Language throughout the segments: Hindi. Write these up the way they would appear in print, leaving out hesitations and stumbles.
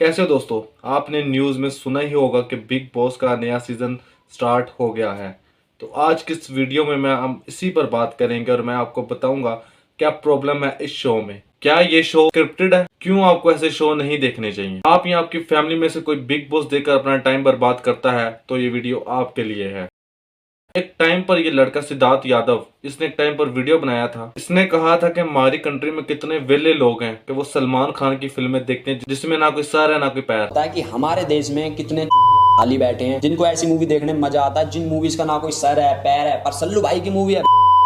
कैसे हो दोस्तों। आपने न्यूज़ में सुना ही होगा कि बिग बॉस का नया सीज़न स्टार्ट हो गया है। तो आज की इस वीडियो में हम इसी पर बात करेंगे और मैं आपको बताऊंगा क्या प्रॉब्लम है इस शो में। क्या ये शो स्क्रिप्टेड है? क्यों आपको ऐसे शो नहीं देखने चाहिए? आप या आपकी फैमिली में से कोई बिग बॉस देखकर अपना टाइम बर्बाद करता है तो ये वीडियो आपके लिए है। एक टाइम पर ये लड़का सिद्धार्थ यादव, इसने एक टाइम पर वीडियो बनाया था। इसने कहा था कि हमारी कंट्री में कितने वेले लोग हैं कि वो सलमान खान की फिल्में देखते हैं जिसमें ना कोई सर है ना कोई पैर। होता है कि हमारे देश में कितने खाली बैठे हैं जिनको ऐसी मूवी देखने में मजा आता है जिन मूवीज का ना कोई सर है पैर है। पर सल्लू भाई की मूवी है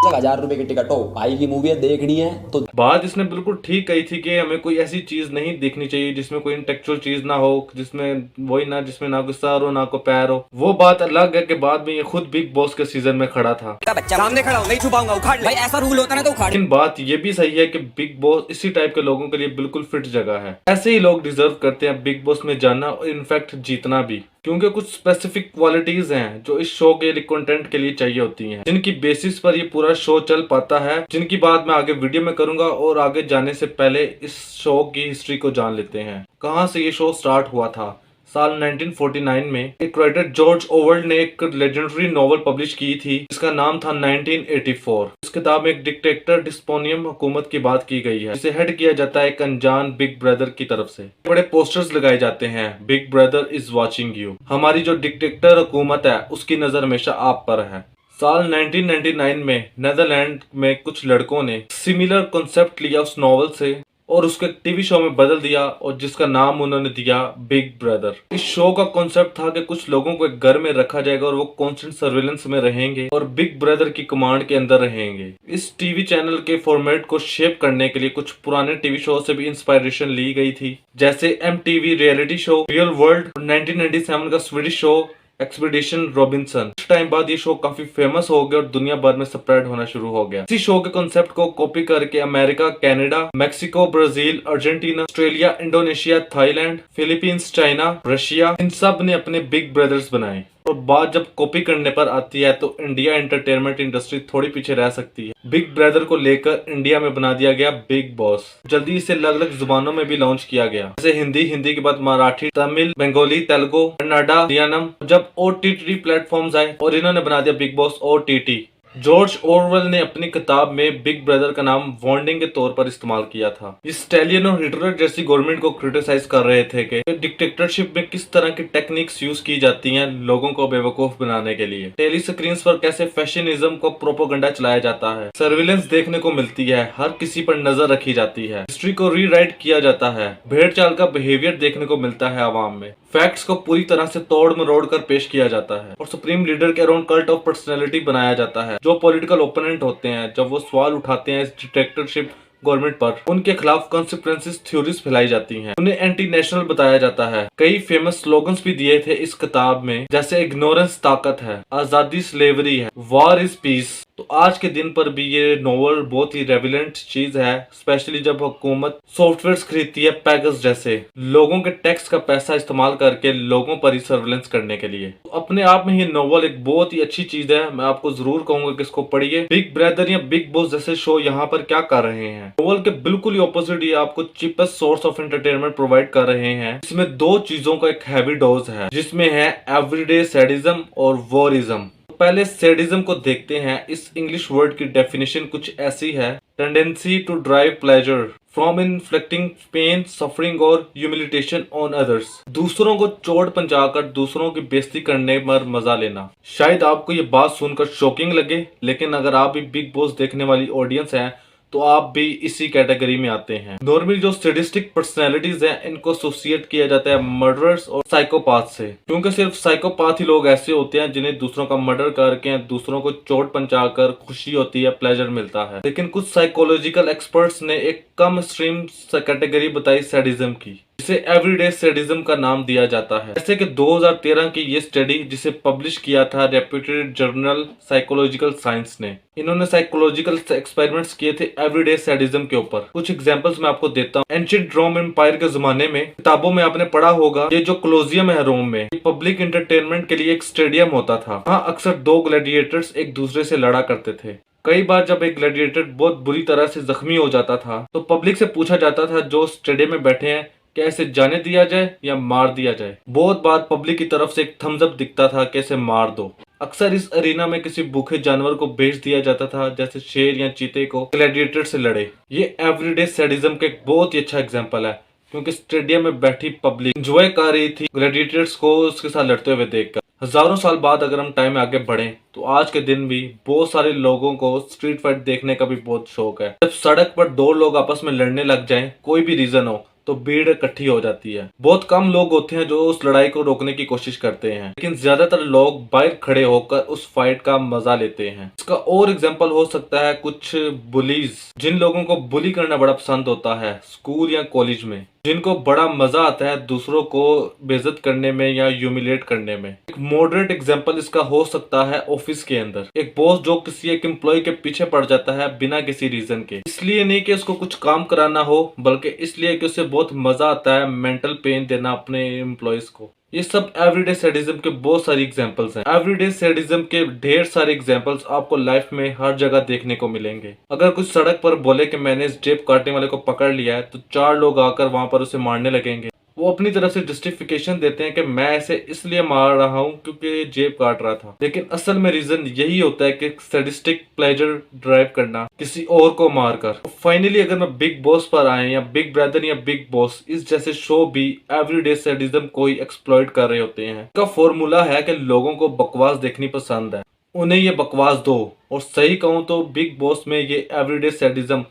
1000 रुपए की टिकट हो, भाई की मूवी है देखनी है तो। बात इसने बिल्कुल ठीक कही थी कि हमें कोई ऐसी चीज नहीं देखनी चाहिए जिसमें कोई इंटेलेक्चुअल चीज ना हो, जिसमें वही ना जिसमें ना कोई सर हो ना कोई पैर हो। वो बात अलग है कि बाद में ये खुद बिग बॉस के सीजन में खड़ा था। बच्चा सामने खड़ा हो नहीं छुपाऊंगा, उखाड़ भाई ऐसा रूल होता ना तो उखाड़। लेकिन बात ये भी सही है कि बिग बॉस इसी टाइप के लोगों के लिए बिल्कुल फिट जगह है। ऐसे ही लोग डिजर्व करते हैं बिग बॉस में जाना और इनफैक्ट जीतना भी, क्योंकि कुछ स्पेसिफिक क्वालिटीज हैं जो इस शो के लिए कंटेंट के लिए चाहिए होती हैं, जिनकी बेसिस पर ये पूरा शो चल पाता है, जिनकी बात मैं आगे वीडियो में करूंगा। और आगे जाने से पहले इस शो की हिस्ट्री को जान लेते हैं, कहां से ये शो स्टार्ट हुआ था। साल 1949 में एक राइटर जॉर्ज ओवेल ने एक लेजेंडरी नॉवल पब्लिश की थी जिसका नाम था 1984। इस किताब में एक डिक्टेटर डिस्पोनियम हुकूमत की बात की गई है, जिसे हेड किया जाता है एक अनजान बिग ब्रदर की तरफ से। बड़े पोस्टर्स लगाए जाते हैं, big brother is watching you. हमारी जो डिक्टेटर हुकूमत है उसकी नजर हमेशा आप पर है। साल 1999 में नेदरलैंड में कुछ लड़कों ने सिमिलर कॉन्सेप्ट लिया उस नॉवल से और उसको एक टीवी शो में बदल दिया और जिसका नाम उन्होंने दिया बिग ब्रदर। इस शो का कॉन्सेप्ट था कि कुछ लोगों को एक घर में रखा जाएगा और वो कॉन्स्टेंट सर्वेलेंस में रहेंगे और बिग ब्रदर की कमांड के अंदर रहेंगे। इस टीवी चैनल के फॉर्मेट को शेप करने के लिए कुछ पुराने टीवी शो से भी इंस्पायरेशन ली गई थी, जैसे MTV reality show real world और 1997 का स्वीडिश शो एक्सपीडिशन रॉबिन्सन। कुछ टाइम बाद ये शो काफी फेमस हो गया और दुनिया भर में स्प्रेड होना शुरू हो गया। इसी शो के कॉन्सेप्ट को कॉपी करके America, Canada, Mexico, Brazil, Argentina, Australia, Indonesia, Thailand, Philippines, China, Russia, इन सब ने अपने बिग ब्रदर्स बनाए। और बात जब कॉपी करने पर आती है तो इंडिया एंटरटेनमेंट इंडस्ट्री थोड़ी पीछे रह सकती है। बिग ब्रदर को लेकर इंडिया में बना दिया गया बिग बॉस। जल्दी इसे अलग अलग जुबानों में भी लॉन्च किया गया, जैसे हिंदी के बाद मराठी, तमिल, बंगाली, तेलुगु, कन्नड़ा, मलयालम। जब OTT प्लेटफॉर्म्स आए और इन्होंने बना दिया big boss OTT। George Orwell ने अपनी किताब में बिग ब्रदर का नाम वार्निंग के तौर पर इस्तेमाल किया था। स्टैलियन और हिटलर जैसी गवर्नमेंट को क्रिटिसाइज कर रहे थे कि डिक्टेटरशिप में किस तरह की टेक्निक्स यूज की जाती हैं लोगों को बेवकूफ बनाने के लिए। टेली स्क्रीन पर कैसे फैशनिज्म को प्रोपोगंडा चलाया जाता है, सर्विलेंस देखने को मिलती है, हर किसी पर नजर रखी जाती है, हिस्ट्री को रीराइट किया जाता है, भेड़ चाल का बिहेवियर देखने को मिलता है आवाम में, फैक्ट्स को पूरी तरह से तोड़ मरोड़ कर पेश किया जाता है और सुप्रीम लीडर के अराउंड कल्ट ऑफ पर्सनैलिटी बनाया जाता है। जो पॉलिटिकल ओपोनेंट होते हैं जब वो सवाल उठाते हैं इस डिक्टेटरशिप गवर्नमेंट पर, उनके खिलाफ कॉन्सिक्वेंसेस थ्योरीज फैलाई जाती हैं, उन्हें एंटी नेशनल बताया जाता है। कई फेमस स्लोगन्स भी दिए थे इस किताब में, जैसे इग्नोरेंस ताकत है, आजादी स्लेवरी है, वॉर इज पीस। तो आज के दिन पर भी ये नोवेल बहुत ही रेविलेंट चीज है, स्पेशली जब हुकूमत सॉफ्टवेयर खरीदती है पैगस जैसे, लोगों के टैक्स का पैसा इस्तेमाल करके लोगों पर ही सर्वेलेंस करने के लिए। तो अपने आप में ये नोवेल एक बहुत ही अच्छी चीज है, मैं आपको जरूर कहूंगा कि इसको पढ़िए। बिग ब्रदर या बिग बॉस जैसे शो यहाँ पर क्या कर रहे हैं, नोवेल के बिल्कुल ही ऑपोजिट ये आपको cheapest source of entertainment provide कर रहे हैं। इसमें दो चीजों का एक हैवी डोज है, जिसमें है एवरीडे सैडिज्म और वॉरिज्म। पहले सैडिज्म को देखते हैं। इस इंग्लिश वर्ड की डेफिनेशन कुछ ऐसी है, tendency to drive pleasure from inflicting pain, suffering और ह्यूमिलिटेशन ऑन अदर्स। दूसरों को चोट पहुंचाकर दूसरों की बेइज्जती करने पर मजा लेना। शायद आपको ये बात सुनकर शॉकिंग लगे, लेकिन अगर आप भी बिग बॉस देखने वाली ऑडियंस हैं तो आप भी इसी कैटेगरी में आते हैं। नॉर्मली जो सैडिस्टिक पर्सनैलिटीज हैं इनको एसोसिएट किया जाता है मर्डरर्स और साइकोपाथ से, क्योंकि सिर्फ साइकोपाथ ही लोग ऐसे होते हैं जिन्हें दूसरों का मर्डर करके दूसरों को चोट पहुंचाकर खुशी होती है, प्लेजर मिलता है। लेकिन कुछ साइकोलॉजिकल एक्सपर्ट्स ने एक कम स्ट्रीम कैटेगरी बताई सैडिज्म की, जिसे एवरीडे सैडिज्म का नाम दिया जाता है। जैसे कि 2013 की ये स्टडी जिसे पब्लिश किया था रेप्यूटेड जर्नल साइकोलॉजिकल साइंस ने, इन्होंने साइकोलॉजिकल एक्सपेरिमेंट्स किए थे एवरीडे सैडिज्म के ऊपर। कुछ एग्जांपल्स मैं आपको देता हूँ। एंशिएंट रोम एम्पायर के जमाने में किताबों में आपने पढ़ा होगा, ये जो कोलोसियम है रोम में, ये पब्लिक एंटरटेनमेंट के लिए एक स्टेडियम होता था। वहाँ अक्सर दो ग्लैडिएटर्स एक दूसरे से लड़ा करते थे। कई बार जब एक ग्लैडिएटर बहुत बुरी तरह से जख्मी हो जाता था तो पब्लिक से पूछा जाता था जो स्टेडियम में बैठे हैं कि ऐसे जाने दिया जाए या मार दिया जाए। बहुत बार पब्लिक की तरफ से एक थम्स अप दिखता था कि ऐसे मार दो। अक्सर इस अरीना में किसी भूखे जानवर को बेच दिया जाता था, जैसे शेर या चीते को ग्लैडिएटर से लड़े। ये एवरीडे सैडिज्म का एक बहुत ही अच्छा एग्जांपल है, क्योंकि स्टेडियम में बैठी पब्लिक एंजॉय कर रही थी ग्लैडिएटर्स को उसके साथ लड़ते हुए देखकर। हजारों साल बाद अगर हम टाइम में आगे बढ़े तो आज के दिन भी बहुत सारे लोगों को स्ट्रीट फाइट देखने का भी बहुत शौक है। जब सड़क पर दो लोग आपस में लड़ने लग जाएं, कोई भी रीजन हो, तो भीड़ इकट्ठी हो जाती है। बहुत कम लोग होते हैं जो उस लड़ाई को रोकने की कोशिश करते हैं, लेकिन ज्यादातर लोग बाहर खड़े होकर उस फाइट का मजा लेते हैं। इसका और एग्जांपल हो सकता है कुछ बुलीज, जिन लोगों को बुली करना बड़ा पसंद होता है स्कूल या कॉलेज में, जिनको बड़ा मजा आता है दूसरों को बेइज्जत करने में या ह्यूमिलेट करने में। एक मॉडरेट एग्जांपल इसका हो सकता है ऑफिस के अंदर एक बॉस जो किसी एक एम्प्लॉय के पीछे पड़ जाता है बिना किसी रीजन के। इसलिए नहीं कि उसको कुछ काम कराना हो, बल्कि इसलिए कि उसे बहुत मजा आता है मेंटल पेन देना अपने एम्प्लॉयज को। ये सब एवरीडे सैडिज्म के बहुत सारी एग्जांपल्स हैं। एवरीडे सैडिज्म के ढेर सारे एग्जांपल्स आपको लाइफ में हर जगह देखने को मिलेंगे। अगर कुछ सड़क पर बोले कि मैंने इस जेब काटने वाले को पकड़ लिया है, तो 4 लोग आकर वहां पर उसे मारने लगेंगे। वो अपनी तरफ से जस्टिफिकेशन देते हैं कि मैं ऐसे इसलिए मार रहा हूँ क्योंकि ये जेब काट रहा था, लेकिन असल में रीजन यही होता है कि सैडिस्टिक प्लेजर ड्राइव करना किसी और को मारकर। फाइनली अगर मैं बिग बॉस पर आए या बिग ब्रदर या बिग बॉस, इस जैसे शो भी एवरीडे सैडिज्म को ही एक्सप्लॉइट कर रहे होते हैं। इसका फॉर्मूला है कि लोगों को बकवास देखनी पसंद है, उन्हें ये बकवास दो। और सही कहूँ तो बिग बॉस में ये एवरीडे सैडिज्म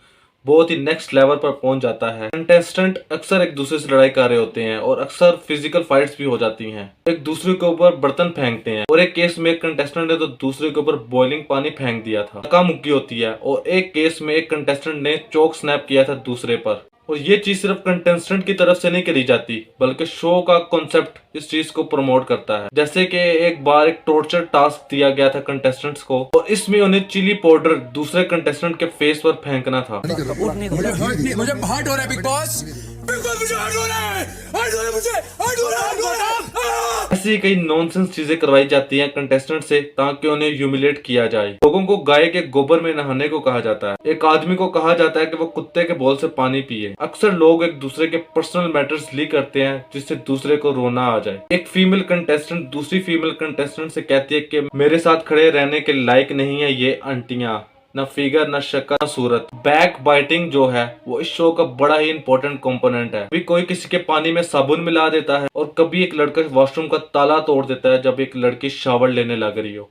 बहुत ही नेक्स्ट लेवल पर पहुंच जाता है। कंटेस्टेंट अक्सर एक दूसरे से लड़ाई कर रहे होते हैं और अक्सर फिजिकल फाइट्स भी हो जाती हैं। एक दूसरे के ऊपर बर्तन फेंकते हैं, और एक केस में एक कंटेस्टेंट ने तो दूसरे के ऊपर बॉइलिंग पानी फेंक दिया था, धक्का मुक्की होती है। और एक केस में एक कंटेस्टेंट ने चोक स्नैप किया था दूसरे पर। और ये चीज सिर्फ कंटेस्टेंट की तरफ से नहीं करी जाती, बल्कि शो का कॉन्सेप्ट इस चीज को प्रमोट करता है। जैसे कि एक बार एक टॉर्चर टास्क दिया गया था कंटेस्टेंट्स को, और इसमें उन्हें चिली पाउडर दूसरे कंटेस्टेंट के फेस पर फेंकना था। मुझे हर्ट हो रहा है बिग बॉस, मुझे हर्ट हो रहा है, हर्ट हो रहा है, मुझे हर्ट हो रहा है। ऐसी कई नॉनसेंस चीजें करवाई जाती हैं कंटेस्टेंट से ताकि उन्हें ह्यूमिलेट किया जाए। लोगों को गाय के गोबर में नहाने को कहा जाता है। एक आदमी को कहा जाता है कि वो कुत्ते के बोल से पानी पिए। अक्सर लोग एक दूसरे के पर्सनल मैटर्स लीक करते हैं जिससे दूसरे को रोना आ जाए। एक फीमेल कंटेस्टेंट दूसरी फीमेल कंटेस्टेंट से कहती है कि मेरे साथ खड़े रहने के लायक नहीं है ये आंटियां, न फिगर न शक्ल न सूरत। बैक बाइटिंग जो है वो इस शो का बड़ा ही इंपॉर्टेंट कंपोनेंट है। कभी कोई किसी के पानी में साबुन मिला देता है, और कभी एक लड़का वॉशरूम का ताला तोड़ देता है जब एक लड़की शावर लेने लग रही हो।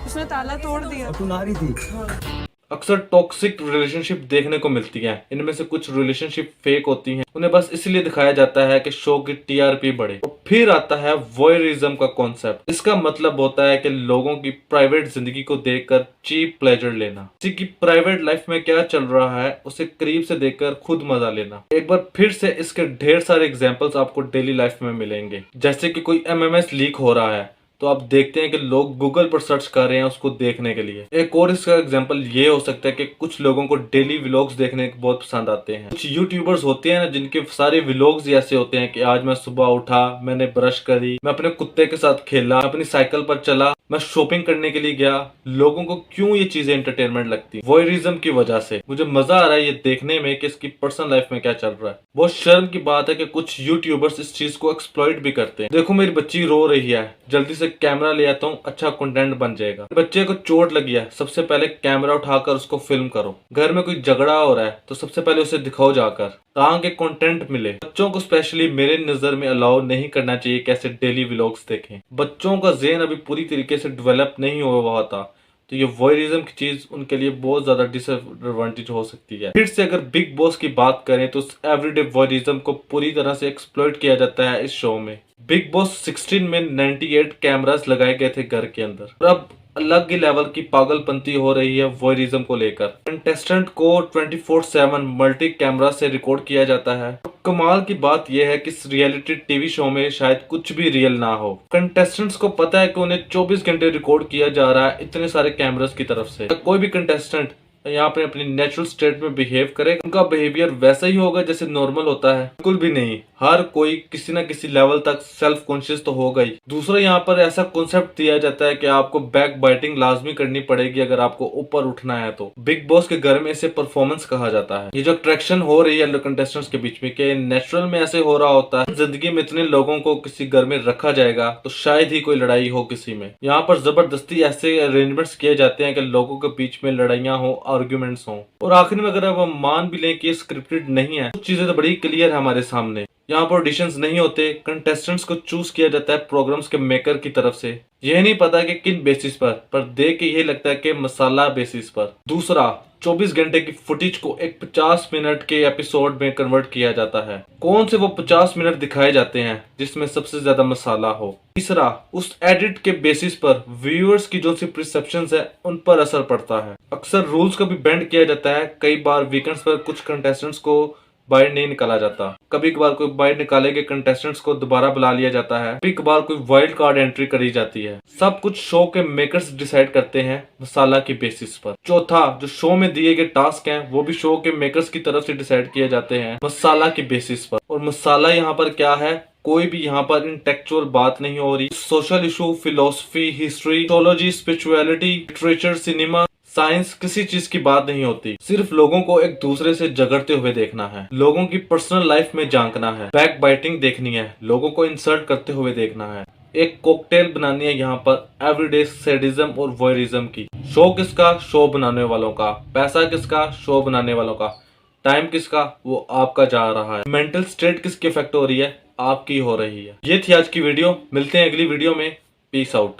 उसने ताला तोड़ दिया। तू नारी थी। अक्सर टॉक्सिक रिलेशनशिप देखने को मिलती हैं। इनमें से कुछ रिलेशनशिप फेक होती हैं, उन्हें बस इसलिए दिखाया जाता है कि शो की टीआरपी बढ़े। और फिर आता है वॉयरिज्म का कॉन्सेप्ट। इसका मतलब होता है कि लोगों की प्राइवेट जिंदगी को देखकर चीप प्लेजर लेना। किसी की प्राइवेट लाइफ में क्या चल रहा है उसे करीब से देखकर खुद मजा लेना। एक बार फिर से इसके ढेर सारे एग्जाम्पल्स आपको डेली लाइफ में मिलेंगे। जैसे कि कोई एमएमएस लीक हो रहा है तो आप देखते हैं कि लोग गूगल पर सर्च कर रहे हैं उसको देखने के लिए। एक और इसका एग्जांपल ये हो सकता है कि कुछ लोगों को डेली व्लॉग्स देखने बहुत पसंद आते हैं। कुछ यूट्यूबर्स होते हैं ना जिनके सारे व्लॉग्स ऐसे होते हैं कि आज मैं सुबह उठा, मैंने ब्रश करी, मैं अपने कुत्ते के साथ खेला, अपनी साइकिल पर चला, मैं शॉपिंग करने के लिए गया। लोगों को क्यों ये चीजें एंटरटेनमेंट लगती? वॉयरिज्म की वजह से। मुझे मजा आ रहा है ये देखने में कि इसकी पर्सनल लाइफ में क्या चल रहा है। बहुत शर्म की बात है कि कुछ यूट्यूबर्स इस चीज को एक्सप्लॉइट भी करते हैं। देखो मेरी बच्ची रो रही है, जल्दी से कैमरा ले आता हूँ, अच्छा कंटेंट बन जाएगा। बच्चे को चोट लगी है, सबसे पहले कैमरा उठाकर उसको फिल्म करो। घर में कोई झगड़ा हो रहा है तो सबसे पहले उसे दिखाओ जाकर, ताकि कंटेंट मिले। बच्चों को स्पेशली मेरे नजर में अलाउ नहीं करना चाहिए कैसे डेली व्लॉग्स देखें। बच्चों का ज़हन अभी पूरी तरीके से डेवलप नहीं हुआ था, तो ये वॉयरिज्म की चीज उनके लिए बहुत ज्यादा डिसएडवांटेज हो सकती है। फिर से अगर बिग बॉस की बात करें तो एवरीडे वॉयरिज्म को पूरी तरह से एक्सप्लॉइट किया जाता है इस शो में। बिग बॉस 16 में 98 कैमरास लगाए गए थे घर के अंदर, और अब अलग ही लेवल की पागलपंती हो रही है वॉयरिज्म को लेकर। कंटेस्टेंट को 24/7 मल्टी कैमरा से रिकॉर्ड किया जाता है। कमाल की बात यह है कि इस रियलिटी टीवी शो में शायद कुछ भी रियल ना हो। कंटेस्टेंट्स को पता है कि उन्हें 24 घंटे रिकॉर्ड किया जा रहा है इतने सारे कैमरास की तरफ से। कोई भी कंटेस्टेंट यहाँ पे अपनी नेचुरल स्टेट में बिहेव करे, उनका बिहेवियर वैसा ही होगा जैसे नॉर्मल होता है? बिल्कुल भी नहीं। हर कोई किसी ना किसी लेवल तक सेल्फ कॉन्शियस तो होगा ही। दूसरा, यहाँ पर ऐसा कॉन्सेप्ट दिया जाता है कि आपको बैक बाइटिंग लाजमी करनी पड़ेगी अगर आपको ऊपर उठना है तो। बिग बॉस के घर में इसे परफॉर्मेंस कहा जाता है। ये जो अट्रैक्शन हो रही है कंटेस्टेंट्स के बीच में, कि नेचुरल में ऐसे हो रहा होता है। जिंदगी में इतने लोगों को किसी घर में रखा जाएगा तो शायद ही कोई लड़ाई हो किसी में। यहाँ पर जबरदस्ती ऐसे अरेंजमेंट्स किए जाते हैं कि लोगों के बीच में लड़ाइयाँ हो, आर्ग्यूमेंट्स हो। और आखिर में अगर अब हम मान भी लें कि ये स्क्रिप्टेड नहीं है, कुछ चीजें तो बड़ी क्लियर है हमारे सामने। यहाँ पर ऑडिशंस नहीं होते, कंटेस्टेंट्स को चूज किया जाता है प्रोग्राम्स के मेकर की तरफ से। यह नहीं पता कि किन बेसिस पर देख के ये लगता है कि मसाला बेसिस पर। दूसरा, 24 घंटे की फुटेज को एक 50 मिनट के एपिसोड में कन्वर्ट किया जाता है। कौन से वो 50 मिनट दिखाए जाते हैं जिसमें सबसे ज्यादा मसाला हो? तीसरा, उस एडिट के बेसिस पर व्यूअर्स की जो सी परसेप्शंस है उन पर असर पड़ता है। अक्सर रूल्स को भी बेंड किया जाता है। कई बार वीकेंड्स पर कुछ कंटेस्टेंट्स को बाहर नहीं निकाला जाता। कभी कभार कोई बाहर निकाले गए कंटेस्टेंट्स को दोबारा बुला लिया जाता है। कभी कभार कोई वाइल्ड कार्ड एंट्री करी जाती है। सब कुछ शो के मेकर्स डिसाइड करते हैं मसाला की बेसिस पर। चौथा, जो शो में दिए गए टास्क हैं वो भी शो के मेकर्स की तरफ से डिसाइड किए जाते हैं मसाला की बेसिस पर। और मसाला यहाँ पर क्या है? कोई भी यहाँ पर इंटेलेक्चुअल बात नहीं हो रही। Social issue, philosophy, history, sociology, spirituality, literature, cinema, science, किसी चीज की बात नहीं होती। सिर्फ लोगों को एक दूसरे से झगड़ते हुए देखना है, लोगों की पर्सनल लाइफ में झांकना है, बैक बाइटिंग देखनी है, लोगों को इंसल्ट करते हुए देखना है। एक कॉकटेल बनानी है यहाँ पर एवरीडे सैडिज्म और वॉयरिज्म की। शो किसका? शो बनाने वालों का। पैसा किसका? शो बनाने वालों का। टाइम किसका? वो आपका जा रहा है। मेंटल स्टेट किसकी इफेक्ट हो रही है? आपकी हो रही है। ये थी आज की वीडियो। मिलते हैं अगली वीडियो में। Peace out.